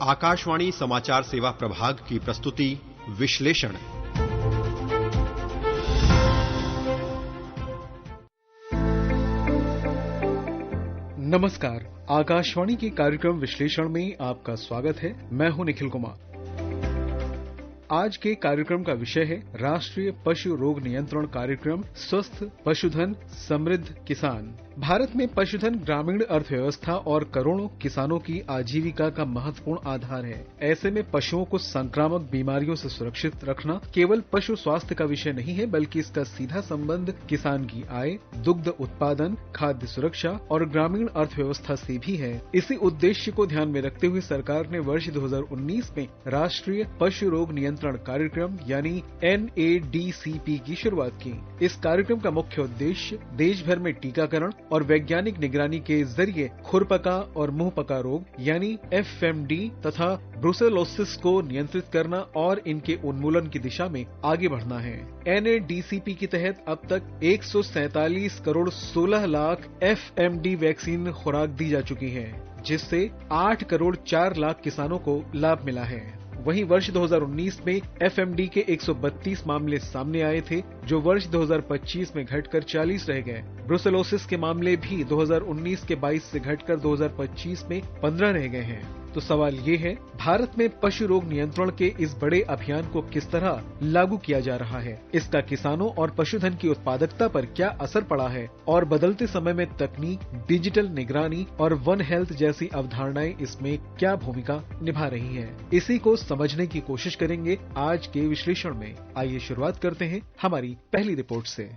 आकाशवाणी समाचार सेवा प्रभाग की प्रस्तुति विश्लेषण। नमस्कार, आकाशवाणी के कार्यक्रम विश्लेषण में आपका स्वागत है। मैं हूं निखिल कुमार। आज के कार्यक्रम का विषय है राष्ट्रीय पशु रोग नियंत्रण कार्यक्रम स्वस्थ पशुधन समृद्ध किसान। भारत में पशुधन ग्रामीण अर्थव्यवस्था और करोड़ों किसानों की आजीविका का महत्वपूर्ण आधार है। ऐसे में पशुओं को संक्रामक बीमारियों से सुरक्षित रखना केवल पशु स्वास्थ्य का विषय नहीं है, बल्कि इसका सीधा संबंध किसान की आय, दुग्ध उत्पादन, खाद्य सुरक्षा और ग्रामीण अर्थव्यवस्था से भी है। इसी उद्देश्य को ध्यान में रखते हुए सरकार ने वर्ष 2019 में राष्ट्रीय पशु रोग नियंत्रण कार्यक्रम यानी NADCP की शुरुआत की। इस कार्यक्रम का मुख्य उद्देश्य देश भर में टीकाकरण और वैज्ञानिक निगरानी के जरिए खुरपका और मुंहपका रोग यानी FMD तथा ब्रुसेलोसिस को नियंत्रित करना और इनके उन्मूलन की दिशा में आगे बढ़ना है। NADCP के तहत अब तक 147 करोड़ 16 लाख FMD वैक्सीन खुराक दी जा चुकी है, जिससे 8 करोड़ 4 लाख किसानों को लाभ मिला है। वहीं वर्ष 2019 में FMD के 132 मामले सामने आए थे, जो वर्ष 2025 में घटकर 40 रह गए। ब्रुसेलोसिस के मामले भी 2019 के 22 से घटकर 2025 में 15 रह गए हैं। तो सवाल ये है, भारत में पशु रोग नियंत्रण के इस बड़े अभियान को किस तरह लागू किया जा रहा है? इसका किसानों और पशुधन की उत्पादकता पर क्या असर पड़ा है? और बदलते समय में तकनीक, डिजिटल निगरानी और वन हेल्थ जैसी अवधारणाएं इसमें क्या भूमिका निभा रही हैं? इसी को समझने की कोशिश करेंगे आज के विश्लेषण में। आइए शुरुआत करते हैं हमारी पहली रिपोर्ट से।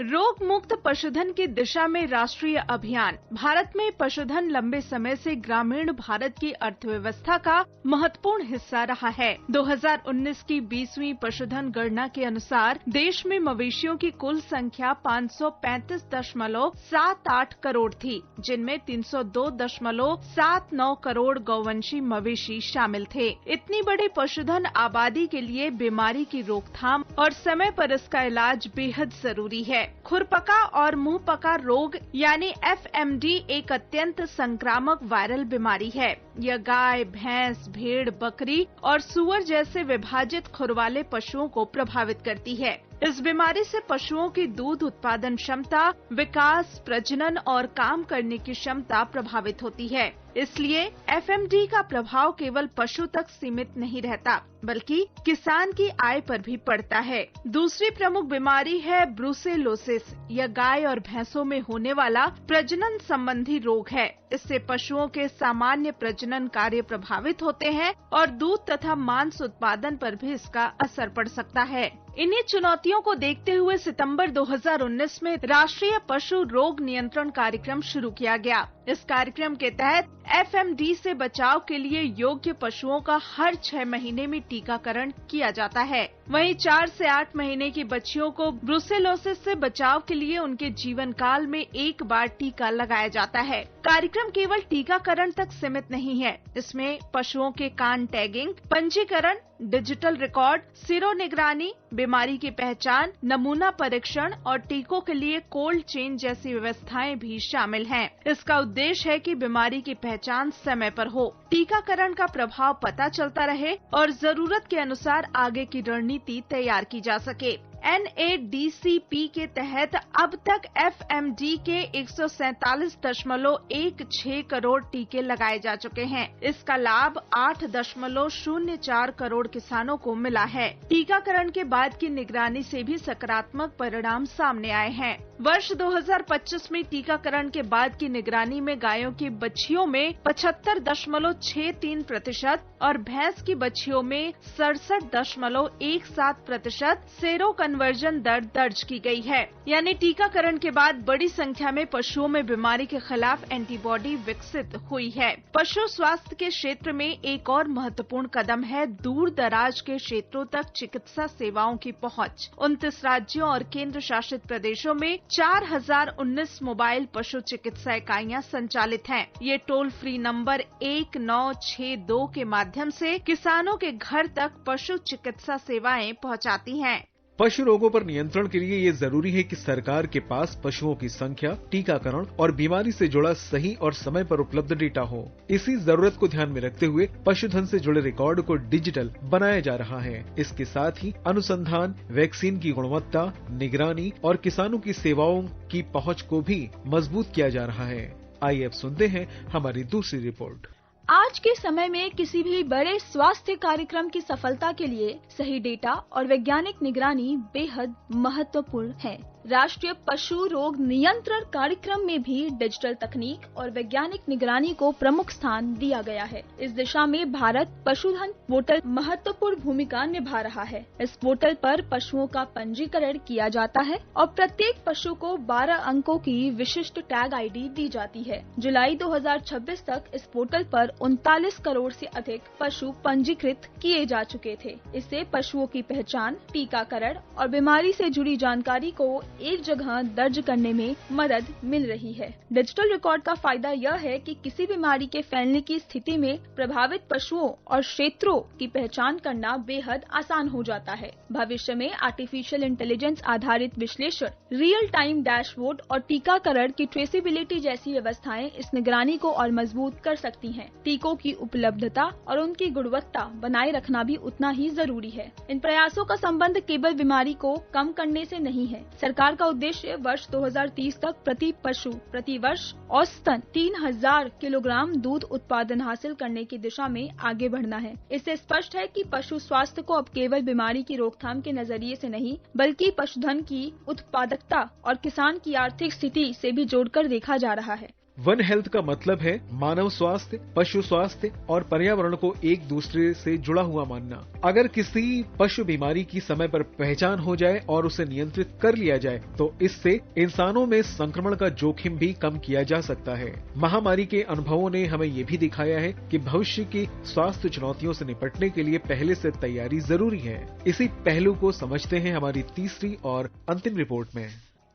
रोग मुक्त पशुधन की दिशा में राष्ट्रीय अभियान। भारत में पशुधन लंबे समय से ग्रामीण भारत की अर्थव्यवस्था का महत्वपूर्ण हिस्सा रहा है। 2019 की 20वीं पशुधन गणना के अनुसार देश में मवेशियों की कुल संख्या 535.78 करोड़ थी, जिनमें 302.79 करोड़ गौवंशी मवेशी शामिल थे। इतनी बड़ी पशुधन आबादी के लिए बीमारी की रोकथाम और समय पर इसका इलाज बेहद जरूरी है। खुरपका और मुंहपका रोग यानी FMD एक अत्यंत संक्रामक वायरल बीमारी है। यह गाय, भैंस, भेड़, बकरी और सूअर जैसे विभाजित खुर वाले पशुओं को प्रभावित करती है। इस बीमारी से पशुओं की दूध उत्पादन क्षमता, विकास, प्रजनन और काम करने की क्षमता प्रभावित होती है। इसलिए FMD का प्रभाव केवल पशु तक सीमित नहीं रहता, बल्कि किसान की आय पर भी पड़ता है। दूसरी प्रमुख बीमारी है ब्रुसेलोसिस। यह गाय और भैंसों में होने वाला प्रजनन संबंधी रोग है। इससे पशुओं के सामान्य प्रजनन कार्य प्रभावित होते हैं और दूध तथा मांस उत्पादन पर भी इसका असर पड़ सकता है। इन्हीं चुनौतियों को देखते हुए सितंबर 2019 में राष्ट्रीय पशु रोग नियंत्रण कार्यक्रम शुरू किया गया। इस कार्यक्रम के तहत FMD से बचाव के लिए योग्य पशुओं का हर 6 महीने में टीकाकरण किया जाता है। वहीं 4 से 8 महीने की बच्चियों को ब्रुसेलोसिस से बचाव के लिए उनके जीवन काल में एक बार टीका लगाया जाता है। कार्यक्रम केवल टीकाकरण तक सीमित नहीं है। इसमें पशुओं के कान टैगिंग, पंजीकरण, डिजिटल रिकॉर्ड, सीरो निगरानी, बीमारी की पहचान, नमूना परीक्षण और टीकों के लिए कोल्ड चेन जैसी व्यवस्थाएं भी शामिल हैं। इसका उद्देश्य है कि बीमारी की पहचान समय पर हो, टीकाकरण का प्रभाव पता चलता रहे और जरूरत के अनुसार आगे की रणनीति तैयार की जा सके। NADCP के तहत अब तक FMD के 147.16 करोड़ टीके लगाए जा चुके हैं। इसका लाभ 8.04 करोड़ किसानों को मिला है। टीकाकरण के बाद की निगरानी से भी सकारात्मक परिणाम सामने आए हैं। वर्ष 2025 में टीकाकरण के बाद की निगरानी में गायों की बच्चियों में 75.63% और भैंस की बच्चियों में 67.17% सेरो कन्वर्जन दर दर्ज की गई है। यानी टीकाकरण के बाद बड़ी संख्या में पशुओं में बीमारी के खिलाफ एंटीबॉडी विकसित हुई है। पशु स्वास्थ्य के क्षेत्र में एक और महत्वपूर्ण कदम है दूर दराज के क्षेत्रों तक चिकित्सा सेवाओं की पहुंच। 29 राज्यों और केंद्र शासित प्रदेशों में 4019 मोबाइल पशु चिकित्सा इकाइयां संचालित हैं। ये टोल फ्री नंबर 1962 के माध्यम से किसानों के घर तक पशु चिकित्सा सेवाएं पहुंचाती हैं। पशु रोगों पर नियंत्रण के लिए ये जरूरी है कि सरकार के पास पशुओं की संख्या, टीकाकरण और बीमारी से जुड़ा सही और समय पर उपलब्ध डेटा हो। इसी जरूरत को ध्यान में रखते हुए पशुधन से जुड़े रिकॉर्ड को डिजिटल बनाया जा रहा है। इसके साथ ही अनुसंधान, वैक्सीन की गुणवत्ता, निगरानी और किसानों की सेवाओं की पहुंच को भी मजबूत किया जा रहा है। आइए अब सुनते हैं हमारी दूसरी रिपोर्ट। आज के समय में किसी भी बड़े स्वास्थ्य कार्यक्रम की सफलता के लिए सही डेटा और वैज्ञानिक निगरानी बेहद महत्वपूर्ण है। राष्ट्रीय पशु रोग नियंत्रण कार्यक्रम में भी डिजिटल तकनीक और वैज्ञानिक निगरानी को प्रमुख स्थान दिया गया है। इस दिशा में भारत पशुधन पोर्टल महत्वपूर्ण भूमिका निभा रहा है। इस पोर्टल पर पशुओं का पंजीकरण किया जाता है और प्रत्येक पशु को 12 अंकों की विशिष्ट टैग आईडी दी जाती है। जुलाई 2026 तक इस पोर्टल पर 39 करोड़ से अधिक पशु पंजीकृत किए जा चुके थे। इससे पशुओं की पहचान, टीकाकरण और बीमारी से जुड़ी जानकारी को एक जगह दर्ज करने में मदद मिल रही है। डिजिटल रिकॉर्ड का फायदा यह है कि किसी बीमारी के फैलने की स्थिति में प्रभावित पशुओं और क्षेत्रों की पहचान करना बेहद आसान हो जाता है। भविष्य में आर्टिफिशियल इंटेलिजेंस आधारित विश्लेषण, रियल टाइम डैशबोर्ड और टीकाकरण की ट्रेसेबिलिटी जैसी व्यवस्थाएं इस निगरानी को और मजबूत कर सकती हैं। टीकों की उपलब्धता और उनकी गुणवत्ता बनाए रखना भी उतना ही जरूरी है। इन प्रयासों का संबंध केवल बीमारी को कम करने से नहीं है। सरकार का उद्देश्य वर्ष 2030 तक प्रति पशु प्रति वर्ष औसतन 3000 किलोग्राम दूध उत्पादन हासिल करने की दिशा में आगे बढ़ना है। इससे स्पष्ट है कि पशु स्वास्थ्य को अब केवल बीमारी की रोकथाम के नजरिए से नहीं, बल्कि पशुधन की उत्पादकता और किसान की आर्थिक स्थिति से भी जोड़कर देखा जा रहा है। वन हेल्थ का मतलब है मानव स्वास्थ्य, पशु स्वास्थ्य और पर्यावरण को एक दूसरे से जुड़ा हुआ मानना। अगर किसी पशु बीमारी की समय पर पहचान हो जाए और उसे नियंत्रित कर लिया जाए तो इससे इंसानों में संक्रमण का जोखिम भी कम किया जा सकता है। महामारी के अनुभवों ने हमें ये भी दिखाया है कि भविष्य की स्वास्थ्य चुनौतियों से निपटने के लिए पहले से तैयारी जरूरी है। इसी पहलू को समझते हैं हमारी तीसरी और अंतिम रिपोर्ट में।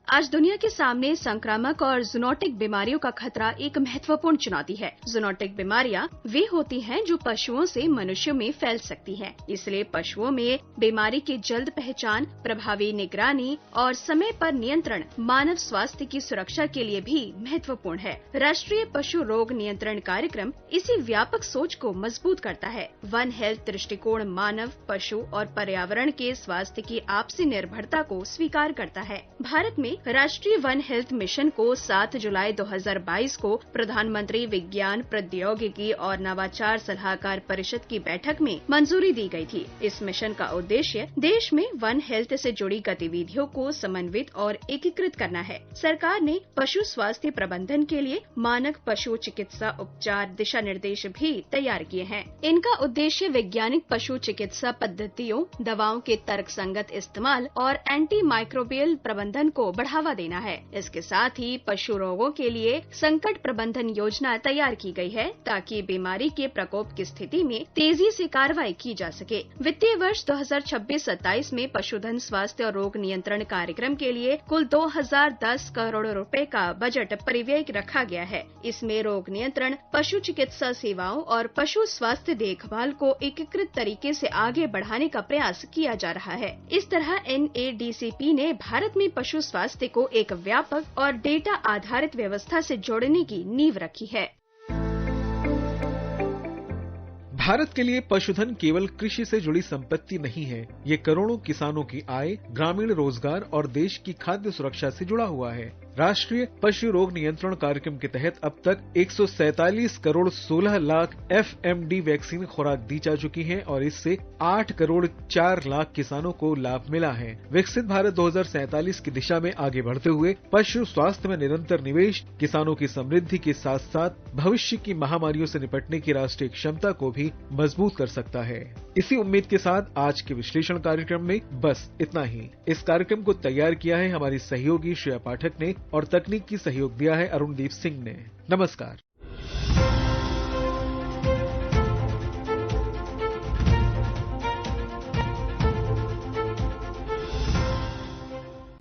आज दुनिया के सामने संक्रामक और जूनोटिक बीमारियों का खतरा एक महत्वपूर्ण चुनौती है। जूनोटिक बीमारियां वे होती हैं जो पशुओं से मनुष्यों में फैल सकती हैं। इसलिए पशुओं में बीमारी की जल्द पहचान, प्रभावी निगरानी और समय पर नियंत्रण मानव स्वास्थ्य की सुरक्षा के लिए भी महत्वपूर्ण है। राष्ट्रीय पशु रोग नियंत्रण कार्यक्रम इसी व्यापक सोच को मजबूत करता है। वन हेल्थ दृष्टिकोण मानव, पशु और पर्यावरण के स्वास्थ्य की आपसी निर्भरता को स्वीकार करता है। भारत में राष्ट्रीय वन हेल्थ मिशन को 7 जुलाई 2022 को प्रधानमंत्री विज्ञान, प्रौद्योगिकी और नवाचार सलाहकार परिषद की बैठक में मंजूरी दी गई थी। इस मिशन का उद्देश्य देश में वन हेल्थ से जुड़ी गतिविधियों को समन्वित और एकीकृत करना है। सरकार ने पशु स्वास्थ्य प्रबंधन के लिए मानक पशु चिकित्सा उपचार दिशा निर्देश भी तैयार किए हैं। इनका उद्देश्य वैज्ञानिक पशु चिकित्सा पद्धतियों, दवाओं के तर्कसंगत इस्तेमाल और एंटी माइक्रोबियल प्रबंधन को बढ़ावा देना है। इसके साथ ही पशु रोगों के लिए संकट प्रबंधन योजना तैयार की गई है ताकि बीमारी के प्रकोप की स्थिति में तेजी से कार्रवाई की जा सके। वित्तीय वर्ष 2026-27 में पशुधन स्वास्थ्य और रोग नियंत्रण कार्यक्रम के लिए कुल 2010 करोड़ रुपए का बजट परिव्यय रखा गया है। इसमें रोग नियंत्रण, पशु चिकित्सा सेवाओं और पशु स्वास्थ्य देखभाल को एकीकृत तरीके से आगे बढ़ाने का प्रयास किया जा रहा है। इस तरह NADCP ने भारत में पशु स्वास्थ्य को एक व्यापक और डेटा आधारित व्यवस्था से जोड़ने की नींव रखी है। भारत के लिए पशुधन केवल कृषि से जुड़ी संपत्ति नहीं है, ये करोड़ों किसानों की आय, ग्रामीण रोजगार और देश की खाद्य सुरक्षा से जुड़ा हुआ है। राष्ट्रीय पशु रोग नियंत्रण कार्यक्रम के तहत अब तक 147 करोड़ 16 लाख FMD वैक्सीन खुराक दी जा चुकी है और इससे 8 करोड़ 4 लाख किसानों को लाभ मिला है। विकसित भारत 2047 की दिशा में आगे बढ़ते हुए पशु स्वास्थ्य में निरंतर निवेश किसानों की समृद्धि के साथ साथ भविष्य की महामारियों से निपटने की राष्ट्रीय क्षमता को भी मजबूत कर सकता है। इसी उम्मीद के साथ आज के विश्लेषण कार्यक्रम में बस इतना ही। इस कार्यक्रम को तैयार किया है हमारी सहयोगी श्रेया पाठक ने और तकनीक की सहयोग दिया है अरुणदीप सिंह ने। नमस्कार।